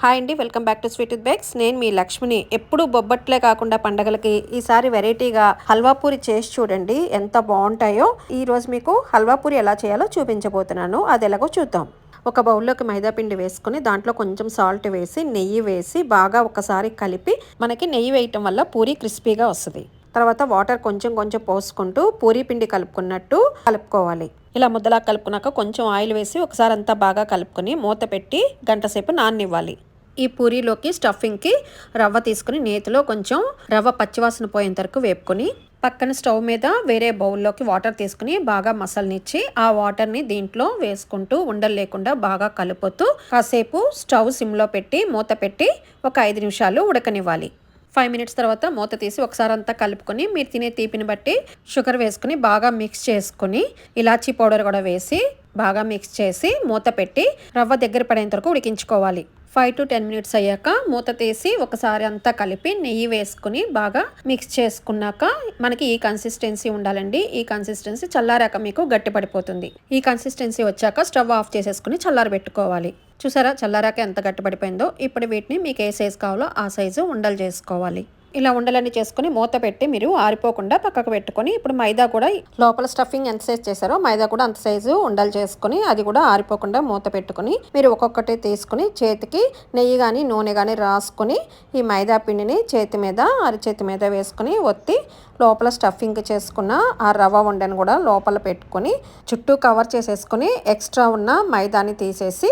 Hi అండి, welcome back to sweet with bakes. నేను మీ లక్ష్మిని. ఎప్పుడు బొబ్బట్లే కాకుండా పండగలకి ఈసారి వెరైటీగా హల్వా పూరి చేసి చూడండి, ఎంత బాగుంటాయో. ఈరోజు మీకు హల్వా పూరి ఎలా చేయాలో చూపించబోతున్నాను. అది ఎలాగో చూద్దాం. ఒక బౌల్లోకి మైదా పిండి వేసుకుని దాంట్లో కొంచెం సాల్ట్ వేసి నెయ్యి వేసి బాగా ఒకసారి కలిపి, మనకి నెయ్యి వేయటం వల్ల పూరి క్రిస్పీగా వస్తుంది. తర్వాత వాటర్ కొంచెం కొంచెం పోసుకుంటూ పూరీ పిండి కలుపుకున్నట్టు కలుపుకోవాలి. ఇలా ముద్దలా కలుపుకున్నాక కొంచెం ఆయిల్ వేసి ఒకసారి అంతా బాగా కలుపుకొని మూత పెట్టి గంట సేపు నాననివ్వాలి. ఈ పూరీలోకి స్టఫింగ్కి రవ్వ తీసుకుని నేతిలో కొంచెం రవ్వ పచ్చివాసన పోయేంత వరకు వేపుకొని పక్కన స్టవ్ మీద వేరే బౌల్లోకి వాటర్ తీసుకుని బాగా మసలనిచ్చి ఆ వాటర్ని దీంట్లో వేసుకుంటూ ఉండలు లేకుండా బాగా కలుపుతూ కాసేపు స్టవ్ సిమ్లో పెట్టి మూత పెట్టి ఒక 5 నిమిషాలు ఉడకనివ్వాలి. 5 మినిట్స్ తర్వాత మూత తీసి ఒకసారి అంతా కలుపుకొని మీరు తినే తీపిని బట్టి షుగర్ వేసుకుని బాగా మిక్స్ చేసుకుని ఇలాచీ పౌడర్ కూడా వేసి బాగా మిక్స్ చేసి మూత పెట్టి రవ్వ దగ్గర పడేంత వరకు ఉడికించుకోవాలి. 5 to 10 మినిట్స్ అయ్యాక మూత తీసి ఒకసారి అంతా కలిపి నెయ్యి వేసుకుని బాగా మిక్స్ చేసుకున్నాక మనకి ఈ కన్సిస్టెన్సీ ఉండాలండి. ఈ కన్సిస్టెన్సీ చల్లారాక మీకు గట్టి పడిపోతుంది. ఈ కన్సిస్టెన్సీ వచ్చాక స్టవ్ ఆఫ్ చేసేసుకుని చల్లారబెట్టుకోవాలి. చూసారా, చల్లారాక ఎంత గట్టిపడిపోయిందో. ఇప్పుడు వీటిని మీకు ఏ సైజు కావాలో ఆ సైజు ఉండలు చేసుకోవాలి. ఇలా ఉండలన్నీ చేసుకుని మూత పెట్టి మీరు ఆరిపోకుండా పక్కకు పెట్టుకొని ఇప్పుడు మైదా కూడా లోపల స్టఫింగ్ ఎంత సైజ్ చేశారో మైదా కూడా అంత సైజు ఉండలు చేసుకుని అది కూడా ఆరిపోకుండా మూత పెట్టుకుని మీరు ఒక్కొక్కటి తీసుకుని చేతికి నెయ్యి కానీ నూనె కానీ రాసుకొని ఈ మైదా పిండిని చేతి మీద అరిచేతి మీద వేసుకుని ఒత్తి లోపల స్టఫింగ్ చేసుకున్న ఆ రవ్వ ఉండని కూడా లోపల పెట్టుకొని చుట్టూ కవర్ చేసేసుకుని ఎక్స్ట్రా ఉన్న మైదాని తీసేసి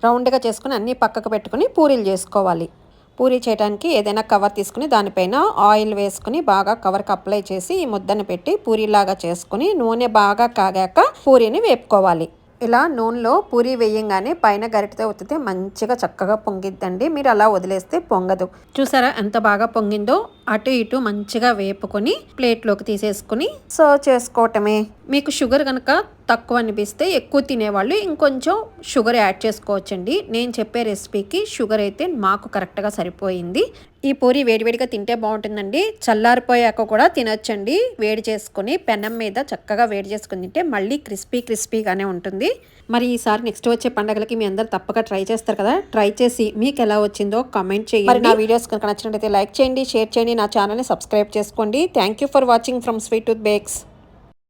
రౌండ్గా చేసుకుని అన్నీ పక్కకు పెట్టుకుని పూరీలు చేసుకోవాలి. పూరీ చేయడానికి ఏదైనా కవర్ తీసుకుని దానిపైన ఆయిల్ వేసుకుని బాగా కవర్కి అప్లై చేసి ఈ ముద్దను పెట్టి పూరీలాగా చేసుకుని నూనె బాగా కాగాక పూరీని వేపుకోవాలి. ఇలా నూనెలో పూరీ వేయంగానే పైన గరిటెతో ఒత్తితే మంచిగా చక్కగా పొంగిద్దండి. మీరు అలా వదిలేస్తే పొంగదు. చూసారా ఎంత బాగా పొంగిందో. అటు ఇటు మంచిగా వేపుకొని ప్లేట్లోకి తీసేసుకుని సర్వ్ చేసుకోవటమే. మీకు షుగర్ కనుక తక్కువ అనిపిస్తే ఎక్కువ తినేవాళ్ళు ఇంకొంచెం షుగర్ యాడ్ చేసుకోవచ్చండి. నేను చెప్పే రెసిపీకి షుగర్ అయితే మాకు కరెక్ట్గా సరిపోయింది. ఈ పూరి వేడివేడిగా తింటే బాగుంటుందండి. చల్లారిపోయాక కూడా తినొచ్చండి. వేడి చేసుకుని పెనం మీద చక్కగా వేడి చేసుకుని తింటే మళ్ళీ క్రిస్పీగానే ఉంటుంది. మరి ఈసారి నెక్స్ట్ వచ్చే పండుగలకి మీ అందరు తప్పక ట్రై చేస్తారు కదా. ట్రై చేసి మీకు ఎలా వచ్చిందో కామెంట్ చేయండి. మరి నా వీడియోస్ కనుక నచ్చినట్లయితే లైక్ చేయండి, షేర్ చేయండి, నా ఛానల్ని సబ్స్క్రైబ్ చేసుకోండి. Thank you for watching from sweet with bakes.